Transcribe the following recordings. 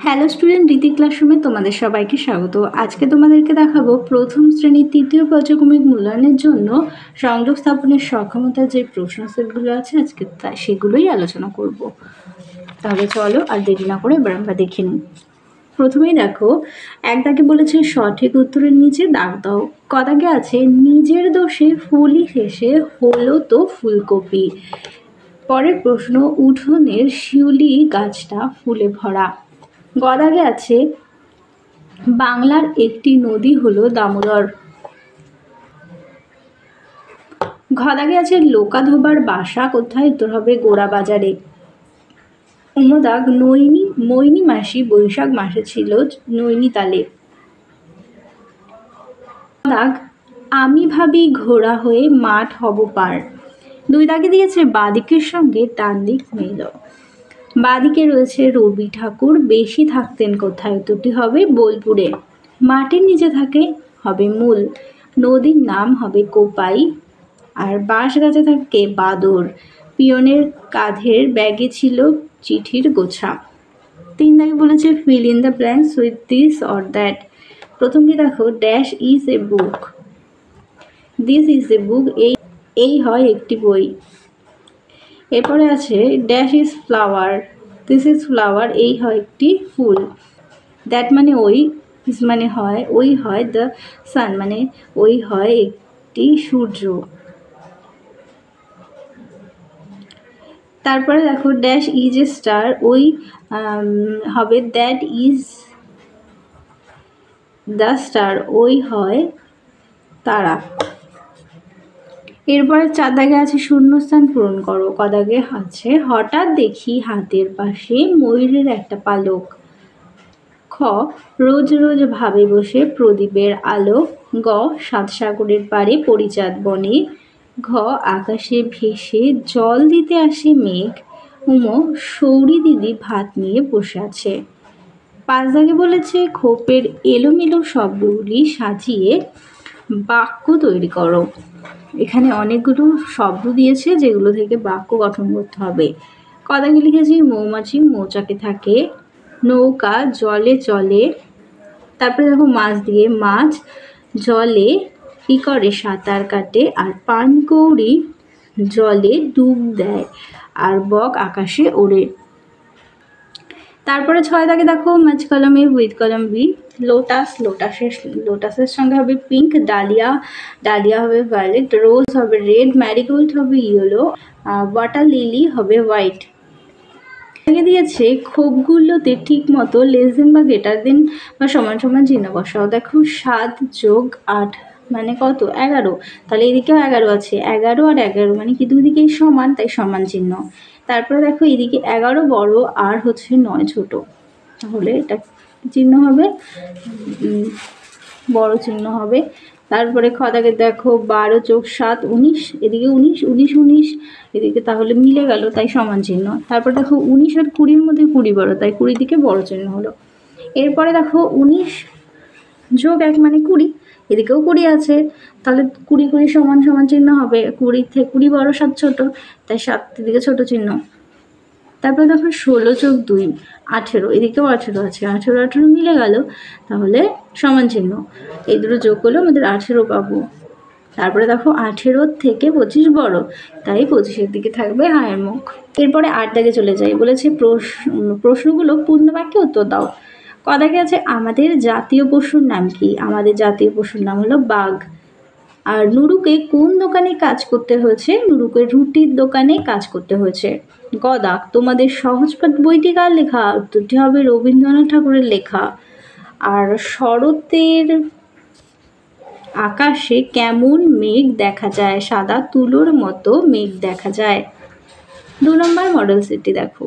Hello student, রীতি ক্লাসরুমে তোমাদের সবাইকে স্বাগত। আজকে তোমাদেরকে দেখাবো প্রথম শ্রেণীর তৃতীয় পর্যায়ক্রমিক মূল্যায়নের জন্য সংযোগ স্থাপনের সক্ষমতার যে প্রশ্ন সেটগুলো আছে আজকে সেগুলোই আলোচনা করব। তাহলে চলো আর দেরি না করে এবার আমরা দেখে নিই। প্রথমেই দেখো, এক দাগে বলেছে সঠিক উত্তরের নিচে দাগ দাও। ক দাগে আছে নিজের দোষে ফুলই শেষে হলো তো ফুলকপি। পরের প্রশ্ন, উঠোনের শিউলি গাছটা ফুলে ভরা। গ দাগে আছে বাংলার একটি নদী হলো দামোদর। ঘ দাগে আছে লোকা ধোবার বাসা কোথায়? উত্তর হবে গোড়া বাজারে। দাগ মৈনী মাসি বৈশাখ মাসে ছিল নৈনিতালে। দাগ আমি ভাবি ঘোড়া হয়ে মাঠ হব পার। দুই দাগে দিয়েছে বাদিকের সঙ্গে ডান দিক মেল। বাদিকে রয়েছে রবি ঠাকুর বেশি থাকতেন কোথায়? উত্তরটি হবে বোলপুরে। মাটির নিচে থাকে হবে মূল। নদীর নাম হবে কোপাই। আর বাঁশ গাছে থাকে বাদর। পিয়নের কাঁধের ব্যাগে ছিল চিঠির গোছা। তিন দাগে বলেছে fill in the blanks with this or that. প্রথমটি দেখো, dash is a book. This is a book, এই হয় একটি বই। এরপরে আছে dash is flower. This is flower, এই হয় একটি ফুল। দ্যাট মানে ওই, ইজ মানে হয়, ওই হয় দ্য সান মানে ওই হয় একটি সূর্য। তারপরে দেখো ড্যাশ ইজ এ স্টার, ওই হবে দ্যাট ইজ দ্য স্টার, ওই হয় তারা। এরপরে চার দাগে আছে শূন্যস্থান পূরণ করো। ক দাগে আছে হঠাৎ দেখি হাতের পাশে ময়ূরের একটা পালক। খ রোজ রোজ ভাবে বসে প্রদীপের আলো। গ সাত সাগরের পাড়ে পরিচাদ বনে। ঘ আকাশে ভেসে জল দিতে আসে মেঘ। সৌরি দিদি ভাত নিয়ে বসে আছে। পাঁচ দাগে বলেছে খোপের এলোমেলো শব্দগুলি সাজিয়ে বাক্য তৈরি করো। এখানে অনেকগুলো শব্দ দিয়েছে যেগুলো থেকে বাক্য গঠন করতে হবে। ক দাগে লিখেছি মৌমাছি মৌচাকে থাকে। নৌকা জলে চলে। তারপরে দেখো মাছ দিয়ে মাছ জলে কি করে? সাঁতার কাটে। আর পানকৌড়ি জলে ডুব দেয়। আর বক আকাশে ওড়ে। তারপরে ছয় দাগে দেখো মাঝ কলমে উইথ কলম বি। লোটাসের সঙ্গে হবে পিঙ্ক। ডালিয়া হবে ভায়োলেট। রোজ হবে রেড। ম্যারিগোল্ড হবে ইয়েলো। ওয়াটার লিলি হবে হোয়াইট। দিয়েছে ক্ষোভগুলোতে ঠিক মতো লেস দেন বা গ্রেটার দেন বা সমান সমান চিহ্ন বসাও। দেখো 7 যোগ 8 মানে কত? 11। তাহলে এদিকেও 11 আছে। 11 আর 11 মানে কি দুই দিকেই সমান, তাই সমান চিহ্ন। তারপরে দেখো এদিকে 11 বড় আর হচ্ছে 9 ছোট, তাহলে এটা চিহ্ন হবে বড় চিহ্ন হবে। তারপরে খ দাগে দেখো 12 যোগ 7 19, এদিকে 19 এদিকে, তাহলে মিলে গেল, তাই সমান চিহ্ন। তারপর দেখো 19 আর 20-র মধ্যে 20 বড়, তাই 20 দিকে বড় চিহ্ন হলো। এরপরে দেখো 19 যোগ 1 মানে 20, এদিকেও 20 আছে, তাহলে 20 সমান সমান চিহ্ন হবে। 20 থেকে 20 বড়, 7 ছোট, তাই 7 দিকে ছোট চিহ্ন। তারপরে দেখো 16 যোগ 2 18, এদিকেও 18 আছে, 18 মিলে গেল, তাহলে সমান চিহ্ন। এই দুটো যোগ করলে আমাদের 18 পাবো। তারপরে দেখো 18 থেকে 25 বড়, তাই 25-এর দিকে থাকবে হায়ের মুখ। এরপরে 8 দাগে চলে যাই। বলেছে প্রশ্নগুলো পূর্ণ বাক্যে উত্তর দাও। ক দাগে আছে আমাদের জাতীয় পশুর নাম কি? আমাদের জাতীয় পশুর নাম হলো বাঘ। আর নুরুকে কোন দোকানে কাজ করতে হয়েছে? নুরুকে রুটির দোকানে কাজ করতে হয়েছে। গ দাগ তোমাদের সহজপাঠ বইটি কার লেখা? উত্তরটি হবে রবীন্দ্রনাথ ঠাকুরের লেখা। আর শরতের আকাশে কেমন মেঘ দেখা যায়? সাদা তুলোর মতো মেঘ দেখা যায়। 2 নম্বর মডেল সেটটি দেখো,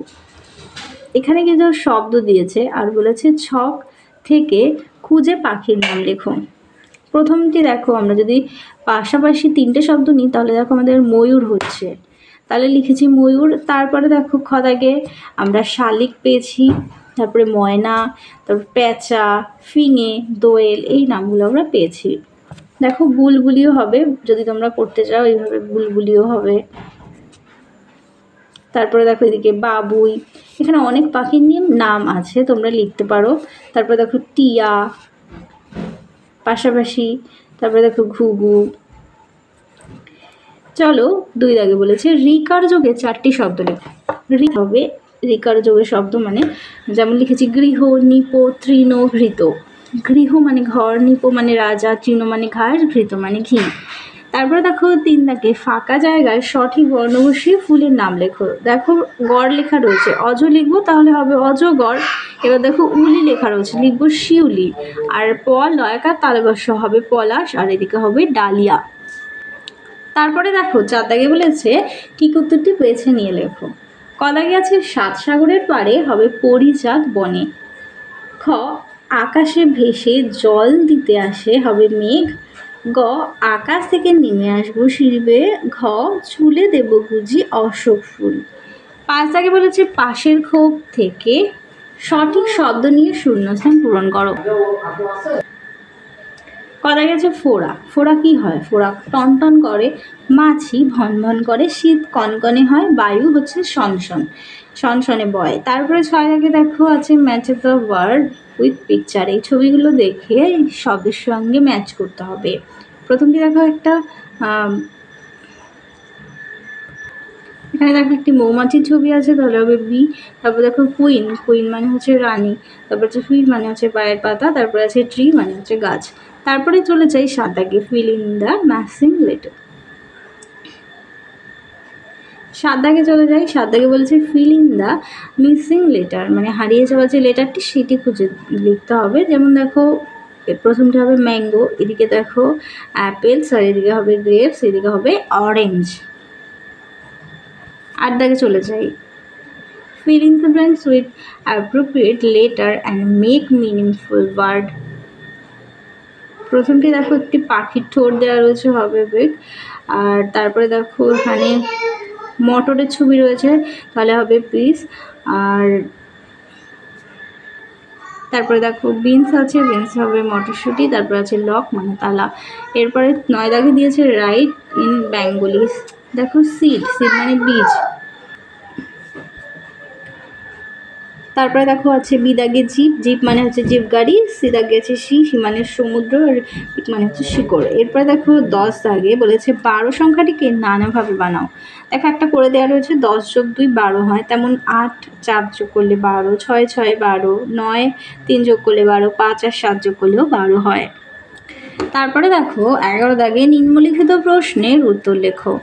এখানে কিছু শব্দ দিয়েছে আর বলেছে ছক থেকে খুঁজে পাখির নাম লেখো। প্রথমটি দেখো, আমরা যদি পাশাপাশি 3টে শব্দ নিই তাহলে দেখো আমাদের ময়ূর হচ্ছে, তাহলে লিখেছি ময়ূর। তারপরে দেখো খ দাগে আমরা শালিক পেয়েছি, তারপরে ময়না, তারপর পেঁচা, ফিঙে, দোয়েল, এই নামগুলো আমরা পেয়েছি। দেখো বুলবুলিও হবে, যদি তোমরা করতে চাও এইভাবে বুলবুলিও হবে। তারপরে দেখো এদিকে বাবুই, এখানে অনেক পাখির নাম আছে, তোমরা লিখতে পারো। তারপরে দেখো টিয়া পাশাপাশি, তারপরে দেখো ঘুঘু। চলো 2 দাগে বলেছে রিকার যোগে 4টি শব্দ লেখো। হবে রিকার যোগের শব্দ মানে যেমন লিখেছি গৃহ, নিপ, তৃণ, ঘৃত। গৃহ মানে ঘর, নিপ মানে রাজা, তৃণ মানে ঘাস, ঘৃত মানে ঘি। তারপরে দেখো 3 দাগে ফাঁকা জায়গায় সঠিক বর্ণ বসিয়ে ফুলের নাম লেখো। দেখো গড় লেখা রয়েছে, অজ লিখবো তাহলে হবে অজগর। এবার দেখো উলি লেখা রয়েছে, লিখবো শিউলি। আর লয়কার তালবস্য হবে পলাশ, আর এদিকে হবে ডালিয়া। তারপরে দেখো 4 দাগে বলেছে ঠিক উত্তরটি বেছে নিয়ে লেখো। ক দাগে আছে 7 সাগরের পাড়ে হবে পরিজাত বনে। খ আকাশে ভেসে জল দিতে আসে হবে মেঘ। গ আকাশ থেকে নেমে আসবো সিঁড়ি বেয়ে। ঘ চুলে দেব গুজি অশোক ফুল। 5 দাগে বলেছে পাশের ক্ষোভ থেকে সঠিক শব্দ নিয়ে শূন্যস্থান পূরণ করো। কথা গেছে ফোড়া। ফোড়া কি হয়? ফোড়া টনটন করে, মাছি ভন ভন করে, শীত কনকনে হয়, বায়ু হচ্ছে সনসন সনসনে বয়। তারপরে 6 দাগে দেখো আছে match the word with picture. এই ছবিগুলো দেখে শব্দের সঙ্গে ম্যাচ করতে হবে। প্রথমটি দেখো একটা এখানে দেখো একটি মৌমাছির ছবি আছে, তাহলে হবে বি। তারপর দেখো কুইন, কুইন মানে হচ্ছে রানী। তারপর হচ্ছে ফিল্ড মানে হচ্ছে পায়ের পাতা। তারপর আছে ট্রি মানে হচ্ছে গাছ। তারপরে চলে যাই 7 দাগে feel in the missing letter. 7 দাগে চলে যাই। 7 দাগে বলেছে fill in the missing letter, মানে হারিয়ে যাওয়া যে লেটারটি সেটি খুঁজে লিখতে হবে। যেমন দেখো প্রথমটি হবে ম্যাঙ্গো, এদিকে দেখো অ্যাপেলস, আর এদিকে হবে গ্রেপস, এদিকে হবে অরেঞ্জ। 8 দাগে চলে যাই fill in the blanks with appropriate letter and make meaningful word. প্রথমটি দেখো একটি পাখির ঠোঁট দেওয়া রয়েছে, হবে বেগ। আর তারপরে দেখো এখানে মটরের ছবি রয়েছে, তাহলে হবে পিস। আর তারপরে দেখো বিনস আছে, বিনস হবে মটরশুঁটি। তারপরে আছে লক মানে তালা। এরপরে 9 দাগে দিয়েছে রাইট ইন বেঙ্গলি। দেখো সিড, সিড মানে বীজ। তারপরে দেখো আছে বি দাগে জিপ, জিপ মানে হচ্ছে জিপ গাড়ি। সি দাগে আছে সি, সি মানে সমুদ্র, আর পিক মানে হচ্ছে শিকড়। এরপরে দেখো 10 দাগে বলেছে 12 সংখ্যাটিকে নানাভাবে বানাও। দেখো একটা করে দেওয়া রয়েছে 10 যোগ 2 12 হয়, তেমন 8 4 যোগ করলে 12, 6 6 12, 9 3 যোগ করলে 12, 5 আর 7 যোগ করলেও 12 হয়। তারপরে দেখো 11 দাগে নিম্নলিখিত প্রশ্নের উত্তর লেখো।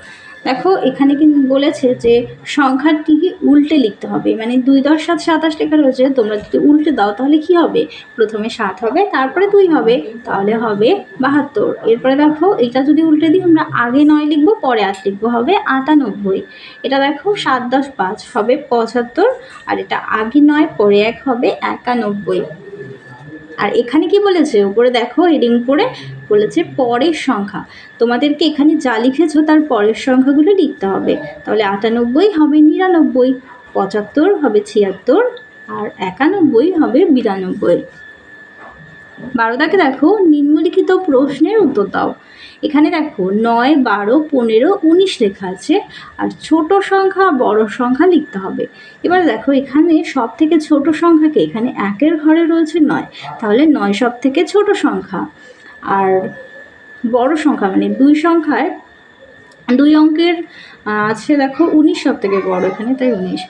দেখো এখানে কিন্তু বলেছে যে সংখ্যাটিকে উল্টে লিখতে হবে, মানে 2 10 7 27 লেখা রয়েছে, তোমরা যদি উল্টে দাও তাহলে কি হবে? প্রথমে 7 হবে, তারপরে 2 হবে, তাহলে হবে 72। এরপরে দেখো এটা যদি উল্টে দিই, আমরা আগে 9 লিখবো পরে 8 লিখবো, হবে 98। এটা দেখো 7 10 5 হবে 75, আর এটা আগে 9 পরে 1 হবে 91। আর এখানে কি বলেছে উপরে দেখো হেডিং পড়ে বলেছে পরের সংখ্যা। তোমাদেরকে এখানে যা লিখেছো তার পরের সংখ্যাগুলো লিখতে হবে। তাহলে 98 হবে 99, 75 হবে 76, আর 91 হবে 92। 12 দাগে দেখো নিম্নলিখিত প্রশ্নের উত্তর দাও। এখানে দেখো 9 12 15 19 লেখা আছে, আর ছোট সংখ্যা বড় সংখ্যা লিখতে হবে। এবার দেখো এখানে সব থেকে ছোট সংখ্যাকে, এখানে 1-এর ঘরে রয়েছে 9, তাহলে 9 সব থেকে ছোট সংখ্যা। আর বড় সংখ্যা মানে 2 সংখ্যায় 2 অঙ্কের আছে দেখো 19 সব থেকে বড়, এখানে তাই 19।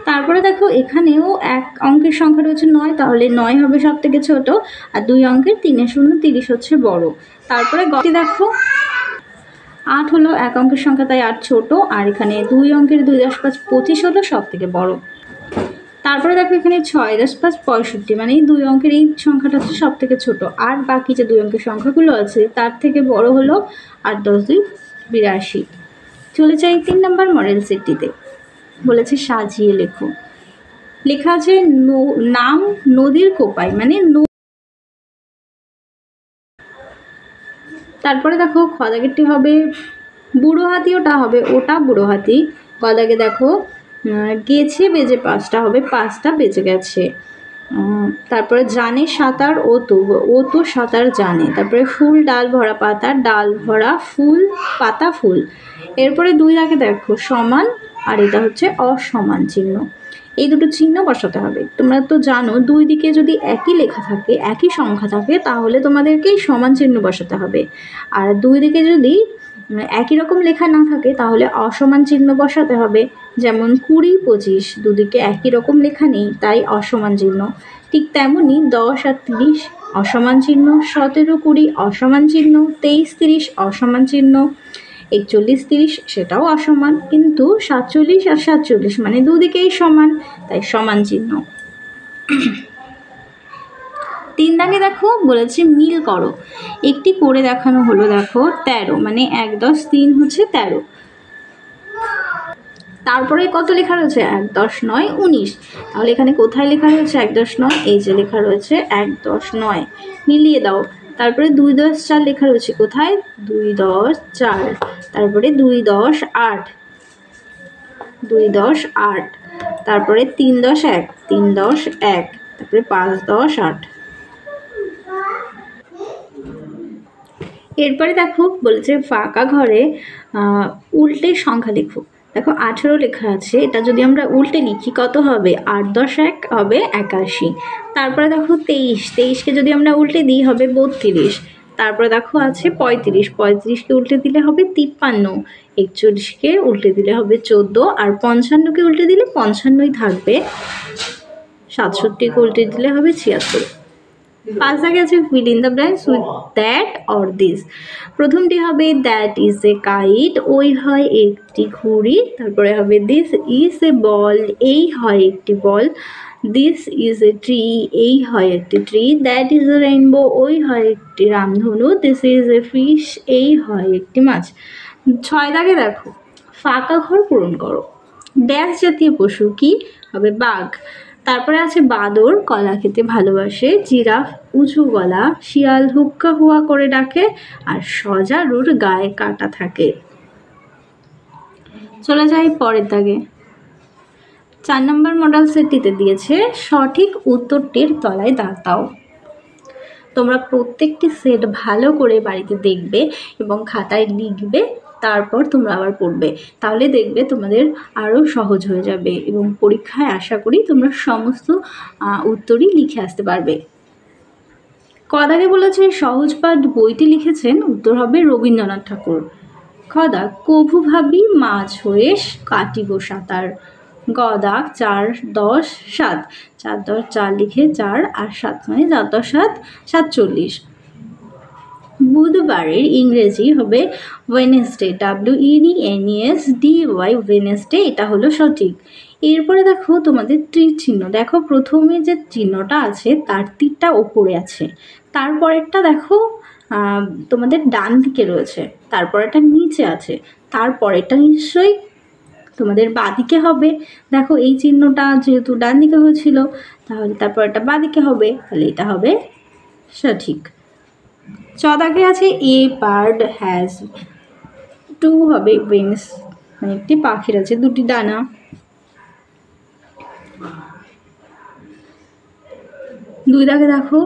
তারপরে দেখো এখানেও 1 অঙ্কের সংখ্যা রয়েছে 9, তাহলে 9 হবে সব থেকে ছোট, আর 2 অঙ্কের 3 0 30 হচ্ছে বড়। তারপরে গতি দেখো 8 হলো 1 অঙ্কের সংখ্যা, তাই 8 ছোট, আর এখানে 2 অঙ্কের 2 10 5 25 হলো সব থেকে বড়। তারপরে দেখো এখানে 6 10 5 65, মানে 2 অঙ্কের এই সংখ্যাটা হচ্ছে সব থেকে ছোট, আর বাকি যে 2 অঙ্কের সংখ্যাগুলো আছে তার থেকে বড় হলো 8 10 2 82। চলে যাই 3 নম্বর মডেল সেটটিতে। বলেছে সাজিয়ে লেখো। লেখা আছে নাম নদীর কোপায়, মানে তারপরে দেখো খ দাগেরটি হবে বুড়ো হাতি, ওটা হবে ওটা বুড়ো হাতি। ক দাগে দেখো গেছে বেজে 5টা হবে 5টা বেজে গেছে। তারপরে জানে সাঁতার ও তো সাঁতার জানে। তারপরে ফুল ডাল ভরা পাতা, ডাল ভরা ফুল, পাতা ফুল। এরপরে 2 দাগে দেখো সমান আর এটা হচ্ছে অসমান চিহ্ন। এই দুটো চিহ্ন বসাতে হবে। তোমরা তো জানো 2 দিকে যদি একই লেখা থাকে, একই সংখ্যা থাকে, তাহলে তোমাদেরকেই সমান চিহ্ন বসাতে হবে। আর 2 দিকে যদি একই রকম লেখা না থাকে তাহলে অসমান চিহ্ন বসাতে হবে। যেমন 20, 25 দুদিকে একই রকম লেখা নেই, তাই অসমান চিহ্ন। ঠিক তেমনই 10 আর 30 অসমান চিহ্ন, 17, 20 অসমান চিহ্ন, 23, 30 অসমান চিহ্ন, 41, 30 সেটাও অসমান, কিন্তু 47 আর 47 মানে দুদিকেই সমান, তাই সমান চিহ্ন। 3 দাগে দেখো বলেছে মিল করো। একটি করে দেখানো হলো, দেখো 13 মানে 1, 10, 3 হচ্ছে 13। তারপরে কত লেখা রয়েছে 1, 10, 9, 19। তাহলে এখানে কোথায় লেখা রয়েছে 1, 10, 9? এই যে লেখা রয়েছে 1, 10, 9, মিলিয়ে দাও। তারপরে 2, 10, 4 লেখা রয়েছে কোথায় 2, 10, 4। তারপরে 2, 10, 8, 2, 10, 8। তারপরে 3, 10, 1, 3, 10, 1। তারপরে 5, 10, 8। এরপরে দেখো বলেছে ফাঁকা ঘরে উল্টে সংখ্যা লেখো। দেখো 18 লেখা আছে, এটা যদি আমরা উল্টে লিখি কত হবে 8, 10, 1 হবে 81। তারপরে দেখো 23, 23কে যদি আমরা উল্টে দিই হবে 32। তারপরে দেখো আছে 35, 35কে উল্টে দিলে হবে 53, 41কে উল্টে দিলে হবে 14, আর 55কে উল্টে দিলে 55ই থাকবে, 67কে উল্টে দিলে হবে 76। 5 দাগে আছে fill in the blanks with that or this। প্রথমটি হবে that is a kite, ওই হয় একটি ঘুড়ি। তারপরে হবে this is a ball, এই হয় একটি বল। this is a tree, এই হয় একটি tree. that is a rainbow, ওই হয় একটি রামধনু। this is a fish, এই হয় একটি মাছ। 6 দাগে দেখো ফাঁকা ঘর পূরণ করো। ড্যাশ জাতীয় পশু কি হবে বাঘ। তারপরে আছে বাদর কলা খেতে ভালোবাসে, জিরাফ উঁচু গলা, শিয়াল হুক্কা হুয়া করে ডাকে, আর সজারুর গায়ে কাটা থাকে। চলে যাই পরের দাগে। 4 নম্বর মডেল সেটটিতে দিয়েছে সঠিক উত্তরটির তলায় দাগ দাও। তোমরা প্রত্যেকটি সেট ভালো করে বাড়িতে দেখবে এবং খাতায় লিখবে, তারপর তোমরা আবার পড়বে, তাহলে দেখবে তোমাদের আরও সহজ হয়ে যাবে এবং পরীক্ষায় আশা করি তোমরা সমস্ত উত্তরই লিখে আসতে পারবে। ক দাগে বলেছে সহজ পাঠ বইটি লিখেছেন, উত্তর হবে রবীন্দ্রনাথ ঠাকুর। খ দাগ কভু ভাবি মাছ হয়ে কাটিব সাঁতার। গ দাগ 4, 10, 7, 4, 10, 4 লিখে 4 আর 7 মানে 4, 10, 7, 47। বুধবারের ইংরেজি হবে ওয়েনেসডে, WEDNESDAY, ওয়েনেসডে, এটা হলো সঠিক। এরপরে দেখো তোমাদের তীর চিহ্ন। দেখো প্রথমে যে চিহ্নটা আছে তার তীরটা ওপরে আছে, তারপরেরটা দেখো তোমাদের ডান দিকে রয়েছে, তারপরেরটা নিচে আছে, তারপরেরটা নিশ্চয়ই তোমাদের বাঁদিকে হবে। দেখো এই চিহ্নটা যেহেতু ডান দিকে হয়েছিল, তাহলে তারপরেরটা বাঁদিকে হবে, তাহলে এটা হবে সঠিক। 4 দাগে আছে এ বার্ড হ্যাজ 2 হবে উইংস, মানে একটি পাখির আছে 2টি ডানা। 2 দাগে দেখো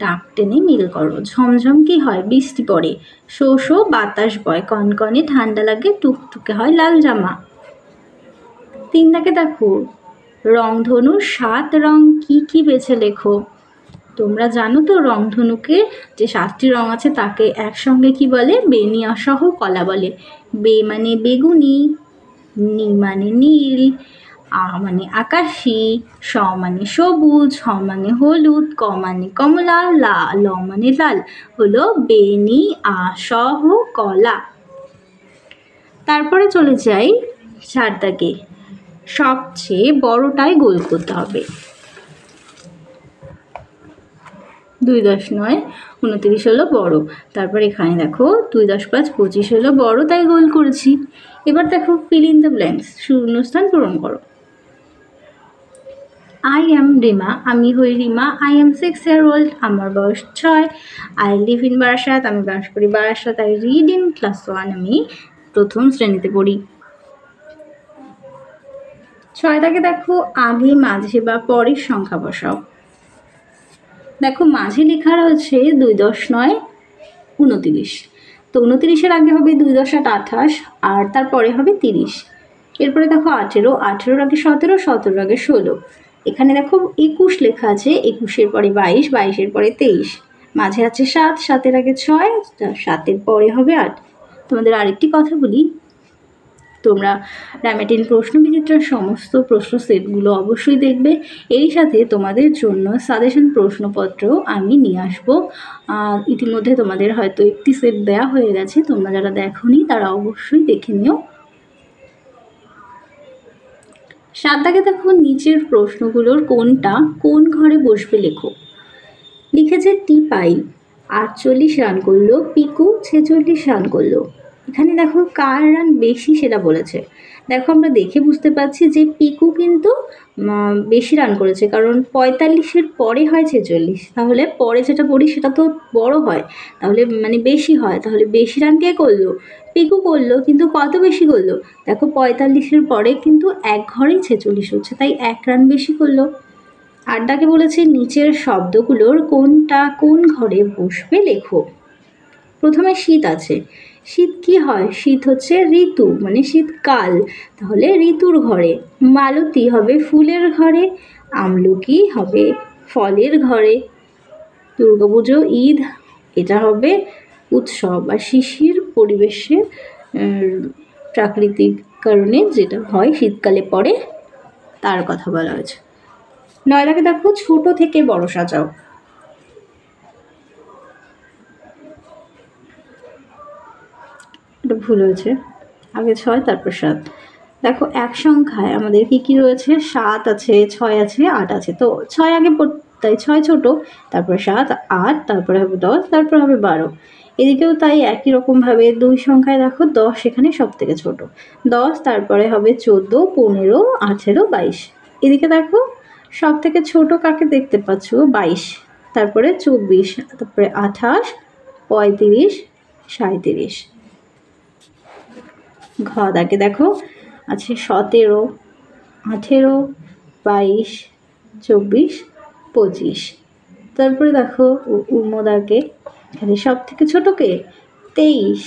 ডাক টেনে মিল করো। ঝমঝম কি হয় বৃষ্টি পড়ে, শো শো বাতাস বয়, কনকনে ঠান্ডা লাগে, টুকটুকে হয় লাল জামা। 3 দাগে দেখো রংধনুর 7 রং কি কি বেছে লেখো। তোমরা জানো তো রংধনুকে যে 7টি রং আছে তাকে একসঙ্গে কি বলে, বেনিয়া সহ কলা বলে। বে মানে বেগুনি, নি মানে নীল, আ মানে আকাশি, স মানে সবুজ, হ মানে হলুদ, ক মানে কমলা, ল মানে লাল, হলো বেনি আ সহ কলা। তারপরে চলে যাই 4 দাগে, সবচেয়ে বড়টাই গোল করতে হবে। 2, 10, 9, 29 হলো বড়। তারপর এখানে দেখো 2, 10, 5, 25 হলো বড়, তাই গোল করেছি। এবার দেখো fill in the blanks, শূন্যস্থান পূরণ করো। I am রিমা, আমি হই Rima. I am 6 year old, আমার বয়স 6। I live in বারাসাত, আমি বাস করি Barasat. I read in class 1, আমি প্রথম শ্রেণীতে পড়ি। 6 দাগে দেখো আগে মাঝে বা পরের সংখ্যা বসাও। দেখো মাঝে লেখা রয়েছে 2 10 9 29। তো 29-এর আগে হবে 2 10 8 28 আর তারপরে হবে 30। এরপরে দেখো 18, 18-র আগে 17, 17-র আগে 16। এখানে দেখো 21 লেখা আছে, 21-এর পরে 22, 22-এর পরে 23। মাঝে আছে 7, 7-এর আগে 6, 7-এর পরে হবে 8। তোমাদের আরেকটি কথা বলি, তোমরা র্যামেটিন প্রশ্ন বিচিত্রার সমস্ত প্রশ্ন সেটগুলো অবশ্যই দেখবে। এর সাথে তোমাদের জন্য সাজেশন প্রশ্নপত্র আমি নিয়ে আসবো। ইতিমধ্যে তোমাদের হয়তো একটি সেট দেওয়া হয়ে গেছে, তোমরা যারা দেখোনি তারা অবশ্যই দেখে নিও। 7 দাগে দেখো নিচের প্রশ্নগুলোর কোনটা কোন ঘরে বসবে লেখো। লিখেছে টিপাই 48 রান করলো, পিকু 46 রান করলো। এখানে দেখো কার রান বেশি সেটা বলেছে। দেখো আমরা দেখে বুঝতে পারছি যে পিকু কিন্তু বেশি রান করেছে, কারণ 45-এর পরে হয় 46, তাহলে পরে যেটা পড়ি সেটা তো বড় হয়, তাহলে মানে বেশি হয়, তাহলে বেশি রান কে করলো? পিকু করলো। কিন্তু কত বেশি করলো? দেখো 45-এর পরে কিন্তু এক ঘরেই 46 হচ্ছে, তাই 1 রান বেশি করলো। 8 দাগে বলেছে নিচের শব্দগুলোর কোনটা কোন ঘরে বসবে লেখো। প্রথমে শীত আছে, শীত কি হয়? শীত হচ্ছে ঋতু, মানে শীতকাল, তাহলে ঋতুর ঘরে। মালতী হবে ফুলের ঘরে, আমলকি হবে ফলের ঘরে। দুর্গাপুজো, ঈদ, এটা হবে উৎসব আর শিশির পরিবেশে প্রাকৃতিক কারণে যেটা হয় শীতকালে পড়ে তার কথা বলা হয়েছে। 9 দাগে দেখো ছোট থেকে বড় সাজাও। এটা ভুল হয়েছে, আগে 6 তারপর 7। দেখো এক সংখ্যায় আমাদের কি কি রয়েছে? 7 আছে, 6 আছে, 8 আছে। তো 6 আগে তাই 6 ছোট, তারপরে 7, 8, তারপরে হবে 10, তারপরে হবে 12। এদিকেও তাই একই রকমভাবে 2 সংখ্যায় দেখো 10 এখানে সব থেকে ছোট, 10, তারপরে হবে 14, 15, 18, 22। এদিকে দেখো সব থেকে ছোট কাকে দেখতে পাচ্ছ? 22, তারপরে 24, তারপরে 28, 35, 37। ঘ দাগে দেখো আছে 17, 18, 22, 24, 25। তারপরে দেখো উর্ম দাগে এখানে সব থেকে ছোটকে 23,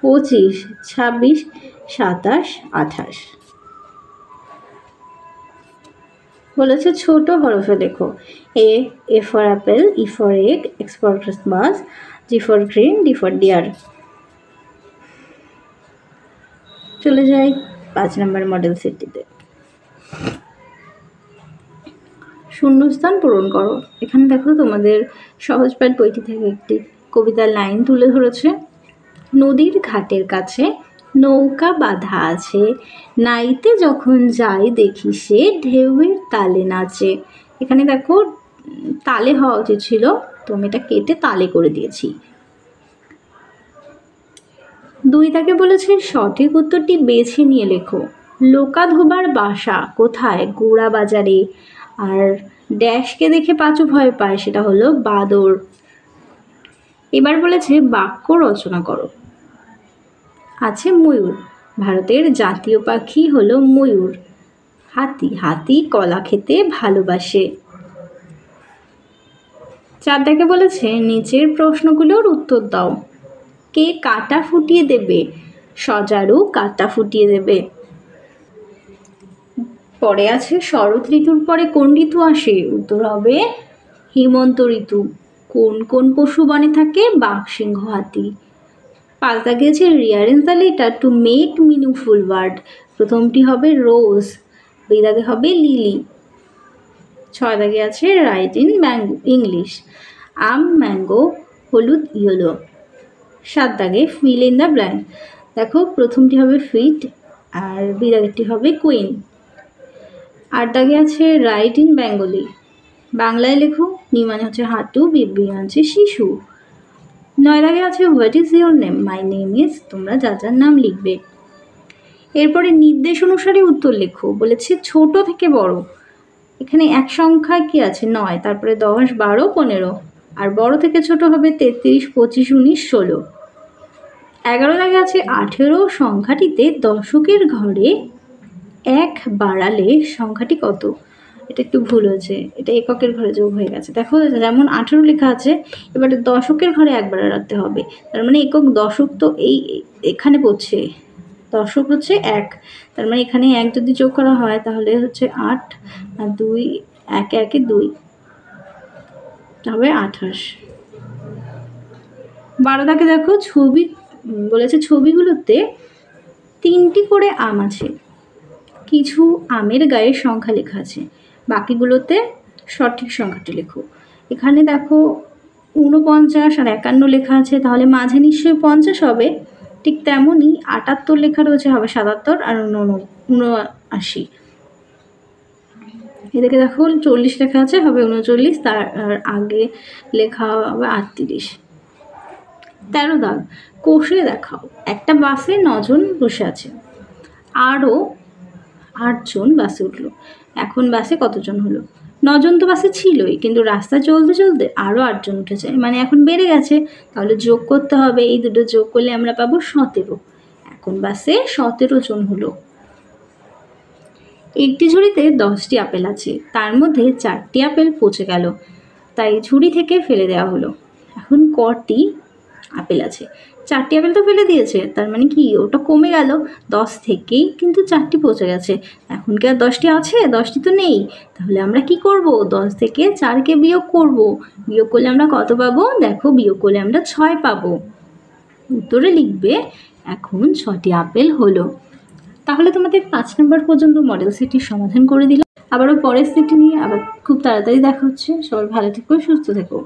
25, 26, 27, 28। বলেছে ছোট হরফে লেখো। A for apple, E for egg, X for Christmas, G for green, D for deer. চলে যাই 5 নম্বর মডেল সেটটিতে। শূন্যস্থান পূরণ করো। এখানে দেখো তোমাদের সহজ পাঠ বইটি থেকে একটি কবিতার লাইন তুলে ধরেছে। নদীর ঘাটের কাছে নৌকা বাঁধা আছে, নাইতে যখন যাই দেখি সে ঢেউয়ের তালে নাচে। এখানে দেখো তালে হওয়া উচিত ছিল, তো আমি এটা কেটে তালে করে দিয়েছি। 2 তাকে বলেছে সঠিক উত্তরটি বেছে নিয়ে লেখো। লোকা ধোবার বাসা কোথায়? গোড়া বাজারে। আর ড্যাশকে দেখে পাঁচু ভয় পায়, সেটা হলো বাদর। এবার বলেছে বাক্য রচনা করো। আছে ময়ূর, ভারতের জাতীয় পাখি হলো ময়ূর। হাতি, হাতি কলা খেতে ভালোবাসে। 4 দাগে বলেছে নিচের প্রশ্নগুলোর উত্তর দাও। কে কাঁটা ফুটিয়ে দেবে? সজারু কাঁটা ফুটিয়ে দেবে। পরে আছে শরৎ ঋতুর পরে কোন ঋতু আসে? উত্তর হবে হেমন্ত ঋতু। কোন কোন পশু বনে থাকে? বাঘ, সিংহ, হাতি। 5 দাগে আছে rearrange the letter to make meaningful word. প্রথমটি হবে রোজ, 2 দাগে হবে লিলি। 6 দাগে আছে রাইট ইন ইংলিশ, আম, ম্যাঙ্গো, হলুদ, ইয়েলো। 7 দাগে ফিল ইন দ্য ব্ল্যাঙ্ক। দেখো প্রথমটি হবে ফিট আর 2 দাগেরটি হবে কুইন। 8 দাগে আছে রাইট ইন বেঙ্গলি, বাংলায় লেখো। নি মানে হচ্ছে হাঁটু, বি হচ্ছে শিশু। 9 দাগে আছে what is your name? My name is, তোমরা যার যার নাম লিখবে। এরপরে নির্দেশ অনুসারে উত্তর লেখো। বলেছে ছোট থেকে বড়। এখানে এক সংখ্যায় কি আছে? 9, তারপরে 10, 12, 15। আর বড় থেকে ছোট হবে 33, 25, 19, 16। 11 দাগে আছে 18 সংখ্যাটিতে দশকের ঘরে এক বাড়ালে সংখ্যাটি কত? এটা একটু ভুল হয়েছে, এটা এককের ঘরে যোগ হয়ে গেছে। দেখো যেমন 18 লেখা আছে, এবারে দশকের ঘরে 1 বাড়াতে হবে, তার মানে একক দশক তো এখানে পড়ছে, দশক হচ্ছে 1, তার মানে এখানে 1 যদি যোগ করা হয় তাহলে হচ্ছে 8 আর 2 1 1 2 হবে 28। 12 দাগে দেখো ছবি বলেছে ছবিগুলোতে 3টি করে আম আছে, কিছু আমের গায়ে সংখ্যা লেখা আছে, বাকিগুলোতে সঠিক সংখ্যাটি লেখো। এখানে দেখো 49 আর 51 লেখা আছে, তাহলে মাঝে নিশ্চয়ই 50 হবে। ঠিক তেমনই 78 লেখা রয়েছে, হবে 77 আর 79। এদিকে দেখো 40 লেখা আছে, হবে 39, তার আগে লেখা হবে 38। 13 দাগ কোষে দেখাও, একটা বাসে 9 জন বসে আছে, আরও 8 জন বাসে উঠলো, এখন বাসে কতজন হলো? 9 জন তো বাসে ছিলই, কিন্তু রাস্তায় চলতে চলতে আরও 8 জন উঠেছে, মানে এখন বেড়ে গেছে, তাহলে যোগ করতে হবে, এই দুটো যোগ করলে আমরা পাবো 17। এখন বাসে 17 জন হলো। একটি ঝুড়িতে 10টি আপেল আছে, তার মধ্যে 4টি আপেল পচে গেল, তাই ঝুড়ি থেকে ফেলে দেওয়া হলো। এখন কটি আপেল আছে? 4টি আপেল তো ফেলে দিয়েছে, তার মানে কি ওটা কমে গেল 10 থেকেই, কিন্তু 4টি পচে গেছে। এখন কি আর 10টি আছে? 10টি তো নেই, তাহলে আমরা কি করব? 10 থেকে 4কে বিয়োগ করব, বিয়োগ করলে আমরা কত পাবো? দেখো বিয়োগ করলে আমরা 6 পাবো। উত্তরে লিখবে এখন 6টি আপেল হলো। তাহলে তোমাদের 5 নম্বর পর্যন্ত মডেল সেটটির সমাধান করে দিলাম। আবারও পরের সেটটি নিয়ে আবার খুব তাড়াতাড়ি দেখা হচ্ছে। সবাই ভালো থেকো, সুস্থ থেকো।